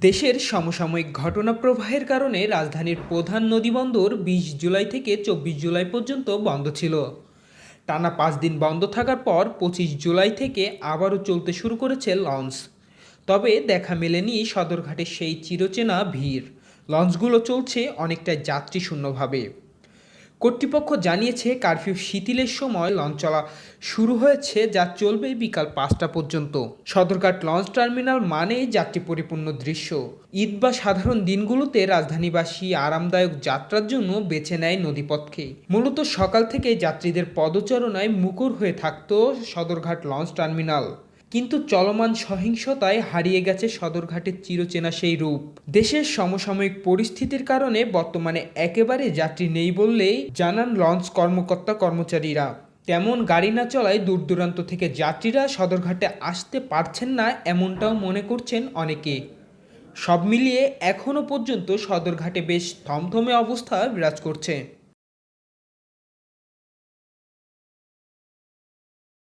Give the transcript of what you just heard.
দেশের সমসাময়িক ঘটনা প্রবাহের কারণে রাজধানীর প্রধান নদীবন্দর ২০ জুলাই থেকে ২৪ জুলাই পর্যন্ত বন্ধ ছিল। টানা ৫ দিন বন্ধ থাকার পর ২৫ জুলাই থেকে আবারও চলতে শুরু করেছে লঞ্চ। তবে দেখা মেলেনি সদরঘাটের সেই চিরচেনা ভিড়। লঞ্চগুলো চলছে অনেকটা যাত্রী শূন্যভাবে। কর্তৃপক্ষ জানিয়েছে কারফিউ শিথিলের সময় লঞ্চ চলা শুরু হয়েছে, যা চলবে বিকাল ৫টা পর্যন্ত। সদরঘাট লঞ্চ টার্মিনাল মানেই যাত্রী পরিপূর্ণ দৃশ্য। ঈদ বা সাধারণ দিনগুলোতে রাজধানীবাসী আরামদায়ক যাত্রার জন্য বেছে নেয় নদীপথকে। মূলত সকাল থেকে যাত্রীদের পদচারণায় মুখর হয়ে থাকত সদরঘাট লঞ্চ টার্মিনাল। কিন্তু চলমান সহিংসতায় হারিয়ে গেছে সদরঘাটের চিরচেনা সেই রূপ। দেশের সমসাময়িক পরিস্থিতির কারণে বর্তমানে একেবারে যাত্রী নেই বললেই জানান লঞ্চ কর্মকর্তা কর্মচারীরা। তেমন গাড়ি না চলায় দূর দূরান্ত থেকে যাত্রীরা সদরঘাটে আসতে পারছেন না, এমনটাও মনে করছেন অনেকে। সব মিলিয়ে এখনও পর্যন্ত সদরঘাটে বেশ থমথমে অবস্থা বিরাজ করছে।